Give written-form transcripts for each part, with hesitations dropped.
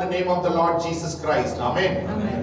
the name of the Lord Jesus Christ. Amen. Amen.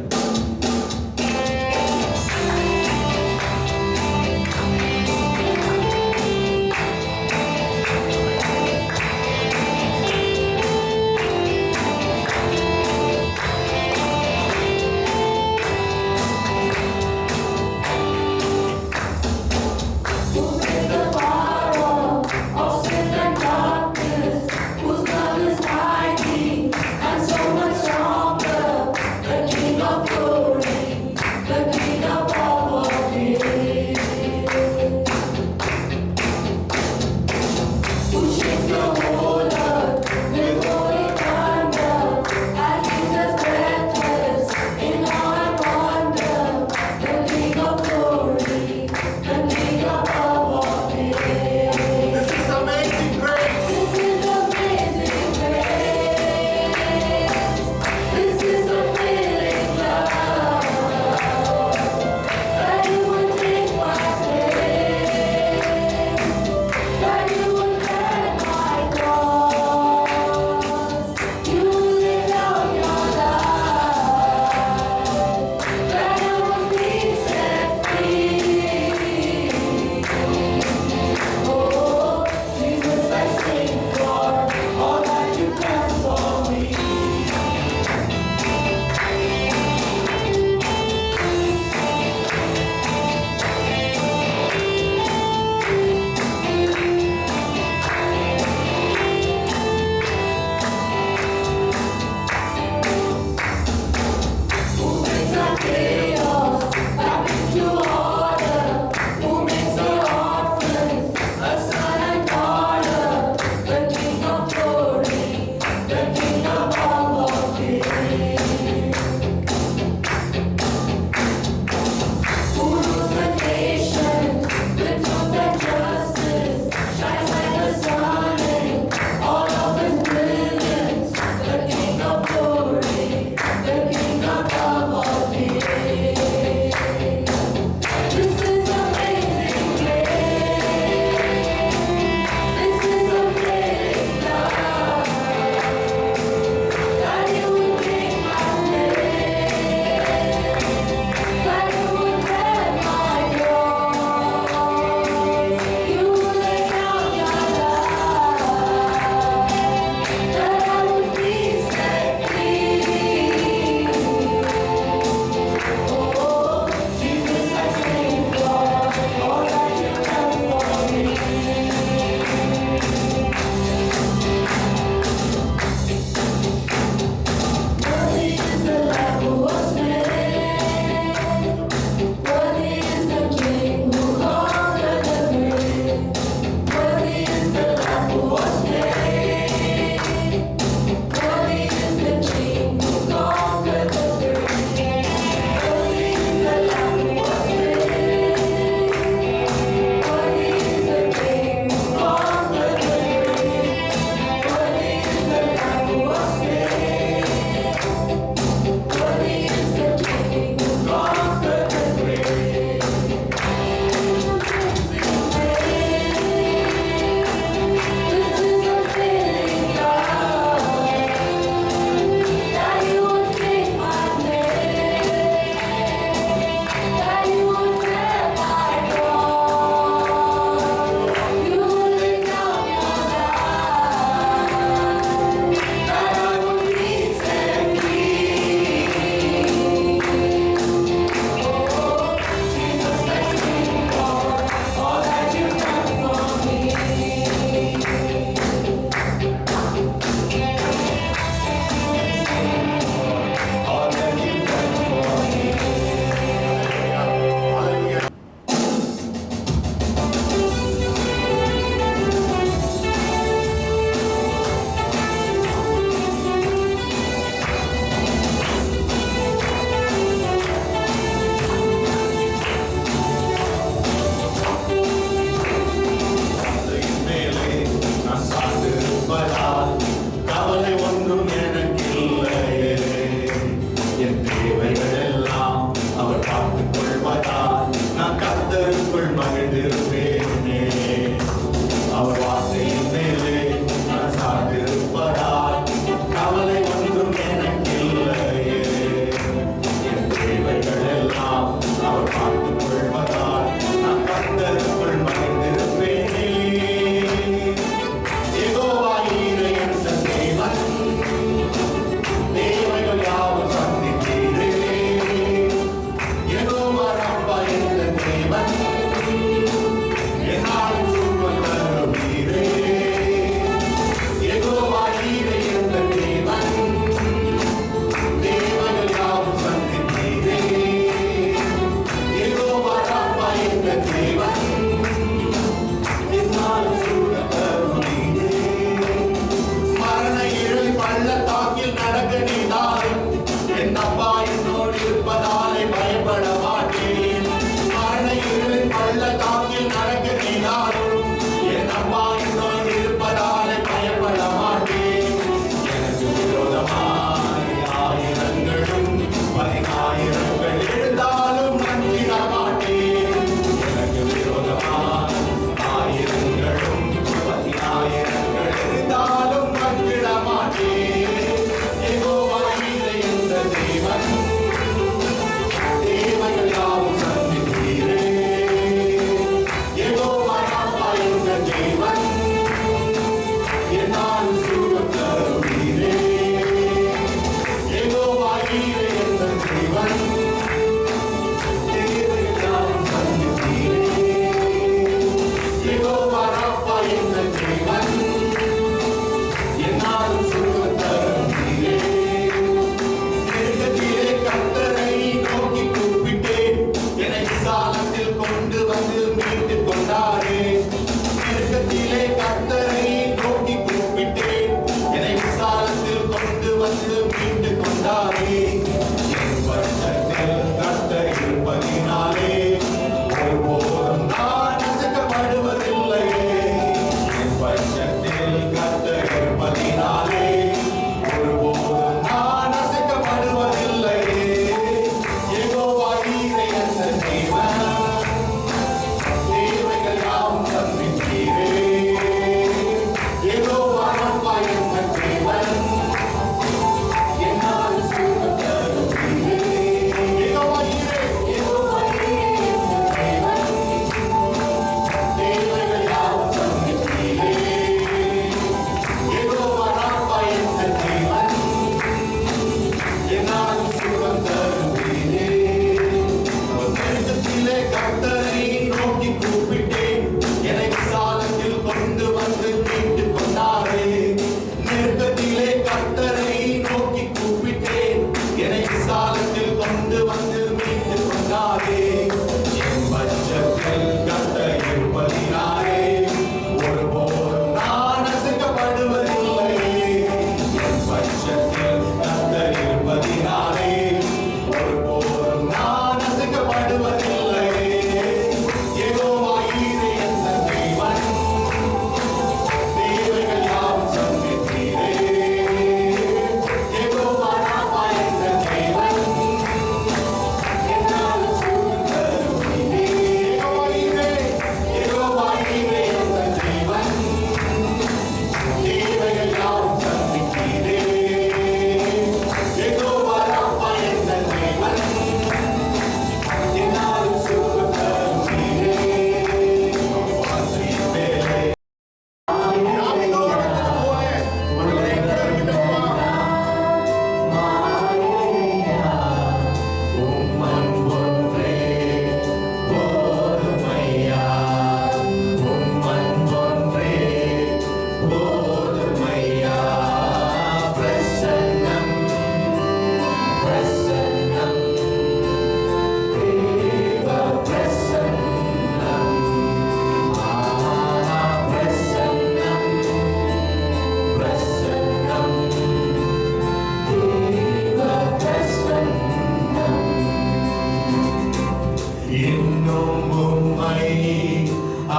அவர் வார்த்தையின் மேலே நான் சார்ந்திருப்பதால் கவலை ஒன்றும் எனக்கு விசாலத்தில் கொண்டு வந்து மீட்டுக் கொண்டாரே. நெருக்கத்திலே கர்த்தரை நோக்கி கூப்பிட்டேன், என்னை விசாலத்தில் கொண்டு வந்து மீட்டுக் கொண்டாரே. என் பட்சத்தில் கர்த்தர் இருப்பதினாலே ஒருபோதும் நான் நசுக்கப்படுவதில்லையே. என் பட்சத்தில் கர்த்தர் இருப்பதினாலே ஒருபோதும் நான் நசுக்கப்படுவதில்லையே. யெகோவா ஈரே என்ற தேவன், தேவைகள் யாவும் சந்தித்தீரே. யெகோவா ராப்பா என்ற தேவன், என்னால் சுகம் தருவீரே. யெகோவா ஈரே என்ற தேவன், தேவைகள் யாவும் சந்தித்தீரே. யெகோவா ராப்பா என்ற தேவன், என்னால் சுகம் தருவீரே. நெருக்கத்திலே கர்த்தரை நோக்கி கூப்பிட்டேன், என்னை விசாலத்தில் கொண்டு வந்து மீட்டுக் கொண்டாரே. நெருக்கத்திலே கர்த்தரை நோக்கி கூப்பிட்டேன், என்னை விசாலத்தில் கொண்டு வந்து மீட்டுக் கொண்டாரே. என் பட்சத்தில் கர்த்தர் இருப்பதினாலே ஒருபோதும் நான் நசுக்கப்படுவதில்லையே. என் பட்சத்தில் கர்த்தர் இருப்பதினாலே ஒருபோதும் நான் நசுக்கப்படுவதில்லையே. யெகோவா ஈரே என்ற தேவன், தேவைகள் யாவும் சந்தித்தீரே. யெகோவா ராப்பா என்ற தேவன், என்னால் சுகம் தருவீரே. யெகோவா ஈரே என்ற தேவன், தேவைகள் யாவும் சந்தித்தீரே. யெகோவா ராப்பா என்ற தேவன், என்னால் சுகம் தருவீரே. வாசலின் மேலே இன்னும் உம்மை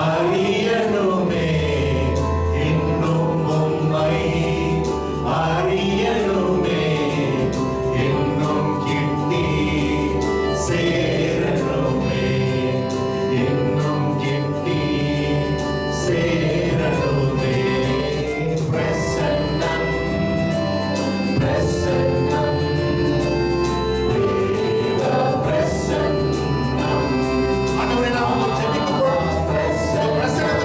அறியணுமே, இன்னும் உம்மை அறியணுமே, இன்னும் கிட்டி சேரணுமே, இன்னும் கிட்டி சேரணுமே. பிரசன்னம் பிரசன்னம் தேவ பிரசன்னம். ஆண்டவரே, நான் உம்மை ஜெபிக்கிறோம். உங்க பிரசன்னத்தை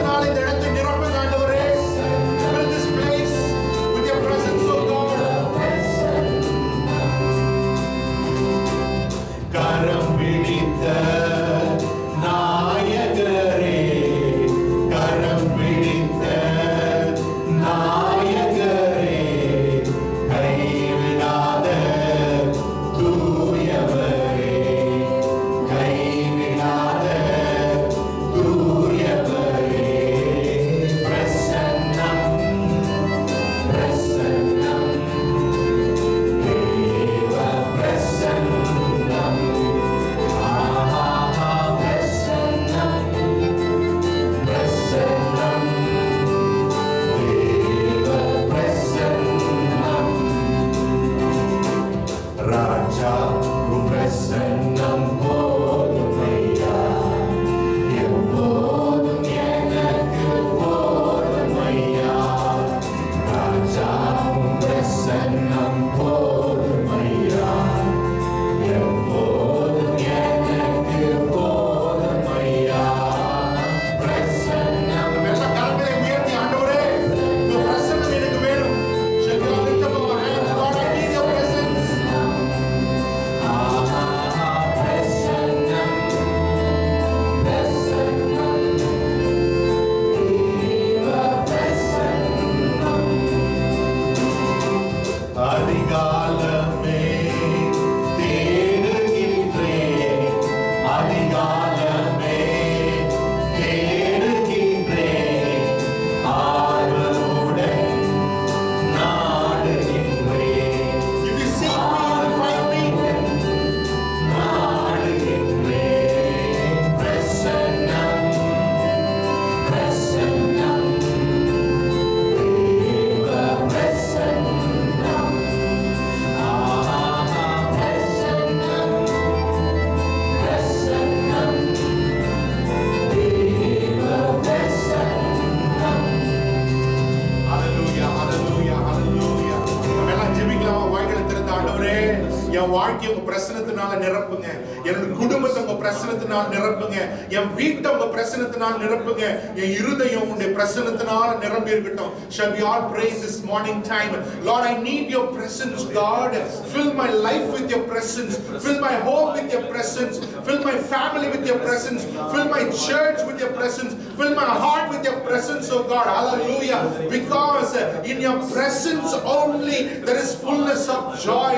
வாழ்க்கையை உங்க பிரசன்னத்தினால நிரப்புங்க. என்னோட குடும்பத்தை உங்க பிரசன்னத்தினால நிரப்புங்க. என் வீட்டை உங்க பிரசன்னத்தினால நிரப்புங்க. என் இருதயம் உங்களுடைய பிரசன்னத்தினால நிரம்பி இருக்கட்டும். Shall we all pray this morning time? Lord, I need your presence, God. Fill my life with your presence. Fill my home with your presence. Fill my family with your presence. Fill my church with your presence. Fill my heart with your presence, oh God. Hallelujah. Because in your presence only there is fullness of joy.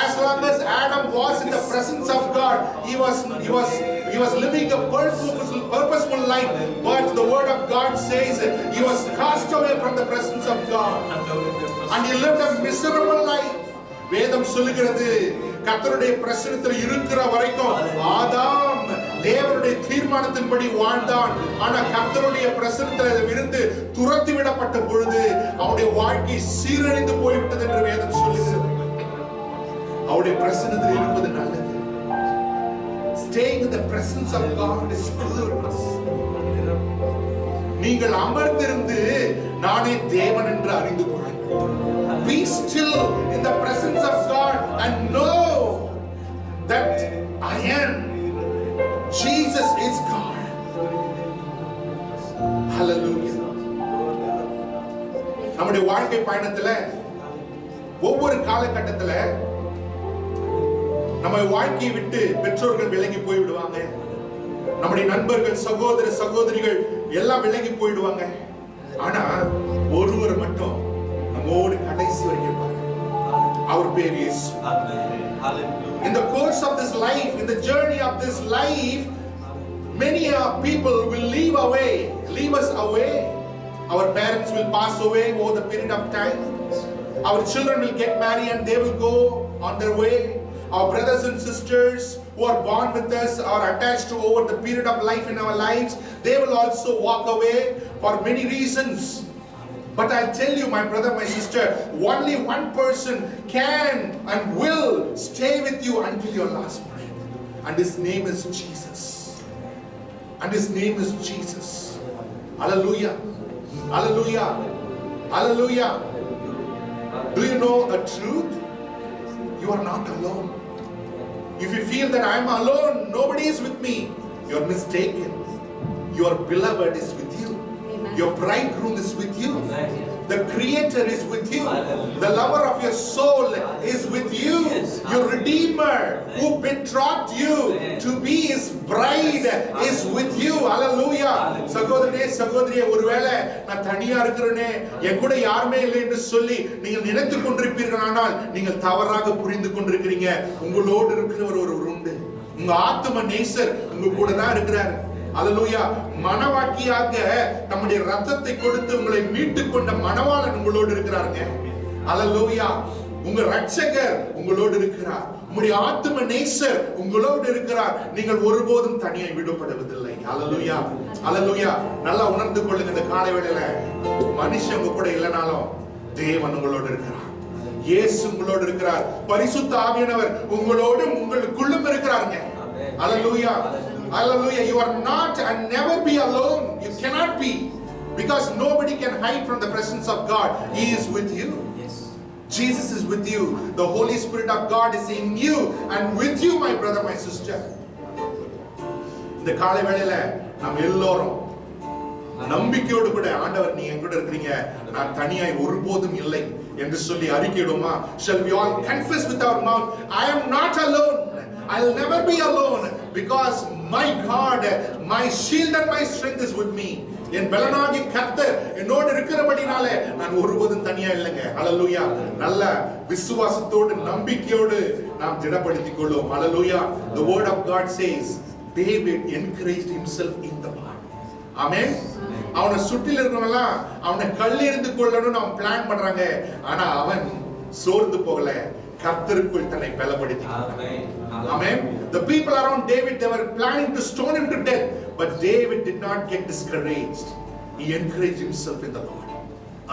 As long as Adam was in the presence of God, he was living a purposeful life. But the word of God says he was cast away from the presence of God and he lived a miserable life. வேதம் சொல்லுகிறது கர்த்தருடைய பிரசன்னத்தில் இருக்கிற வரைக்கும் ஆதாம் தேவனுடைய தீர்மானத்தின்படி வாழ்ந்தான். ஆனா கர்த்தருடைய பிரசன்னத்தில் இருந்து துரத்தி விடப்பட்ட பொழுது அவருடைய வாழ்க்கை சீரழிந்து போய்விட்டது என்று வேதம் சொல்லுகிறது. அவருடைய பிரசன்னத்தில் இருப்பது நல்லது. Staying in the presence of God is good. நீங்கள் அமர்ந்திருந்து நானே தேவன் என்று அறிந்து கொள்ளுங்கள். Be still in the presence of God and know that I am. Jesus is God. Hallelujah. நம்முடைய வாழ்க்கை பயணத்துல ஒவ்வொரு காலகட்டத்துல நம்ம வாழ்க்கையை விட்டு பெற்றோர்கள் விலகி போய் விடுவாங்க. நம்முடைய நண்பர்கள், சகோதர சகோதரிகள் எல்லாம் விலகி போயிடுவாங்க. ஆனா ஒருவர் மட்டும் நம்மோடு கடைசி வரைக்கும் இருப்பாங்க. அவர் பேர் இயேசு. In the course of this life, in the journey of this life, many people will leave us away. Our parents will pass away over the period of time. Our children will get married and they will go on their way. Our brothers and sisters who are born with us or attached to over the period of life in our lives, they will also walk away for many reasons. But I'll tell you, my brother, my sister, only one person can and will stay with you until your last breath. And his name is Jesus. And his name is Jesus. Hallelujah. Hallelujah. Hallelujah. Do you know a truth? You are not alone. If you feel that I am alone, nobody is with me, you are mistaken. Your beloved is with you. Your bridegroom is with you. The creator is with you. The lover of your soul is with you. Your redeemer who betrothed you to be his bride is with you. Hallelujah. சகோதரனே சகோதரியே, ஒருவேளை நான் தனியா இருக்கிறேனே, என் கூட யாருமே இல்லை என்று சொல்லி நீங்கள் நினைத்துக் கொண்டிருப்பீர்கள். ஆனால் நீங்கள் தவறாக புரிந்து கொண்டிருக்கிறீங்க. உங்களோடு இருக்கிறவர் ஒருவர் உண்டு. உங்க ஆத்தும நேசர் உங்க கூட தான் இருக்கிறார். அல்லேலூயா. மனவாட்டியாக நம்முடைய ரத்தத்தை கொடுத்து உங்களை மீட்டுக் கொண்ட மணவாளன் உங்களோடு இருக்கிறாருங்க. அல்லேலூயா. உங்க ரட்சகர் உங்களோடு இருக்கிறார். உங்களுடைய ஆத்தும நேசர் உங்களோடு இருக்கிறார். நீங்கள் ஒருபோதும் தனியாய் விடப்படுவதில்லை. அல்லேலூயா. அல்லேலூயா. நல்லா உணர்ந்து கொள்ளுங்க. இந்த காலை வேளையில மனுஷன் உங்க கூட இல்லைனாலும் தேவன் உங்களோடு இருக்கிறார். இயேசு உங்களோடு இருக்கிறார். பரிசுத்த ஆவியானவர் உங்களோடும் உங்களுக்குள்ளும் இருக்கிறாருங்க. அல்லேலூயா. Hallelujah. You are not and never be alone. You cannot be. Because nobody can hide from the presence of God. He is with you. Yes. Jesus is with you. The Holy Spirit of God is in you and with you, my brother, my sister. இந்த காலை வேளையில நாம் எல்லோரும் நம்பிக்கையோடு கூட ஆண்டவர் நீ என் கூட இருக்கீங்க, நான் தனியாய் ஒருபோதும் இல்லை என்று சொல்லி அறிக்கையிடுமா? Shall we all confess with our mouth, I am not alone. I'll never be alone because my God, my shield and my strength is with me. என் பலனாகிய கர்த்தர் என்னோடு இருக்கிறபடினாலே நான் ஒருபோதும் தனியா இல்லைங்க. ஹல்லேலூயா. நல்ல விசுவாசத்தோடு நம்பிக்கையோடு நாம் திடப்படுத்திக் கொள்வோம். ஹல்லேலூயா. The word of God says David encouraged himself in the Lord. ஆமென். அவனை சுற்றில இருக்கவங்கலாம் அவனை கல்லெறிந்து கொள்ளணும்னு அவன் பிளான் பண்றாங்க. ஆனா அவன் சோர்ந்து போகல. கர்த்தருக்குள் தன்னை பலப்படுத்தினான். Amen. The people around David, they were planning to stone him to death, but David did not get discouraged. He encouraged himself in the Lord.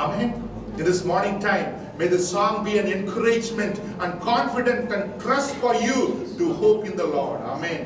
Amen. In this morning time, may the song be an encouragement and confidence and trust for you to hope in the Lord. Amen.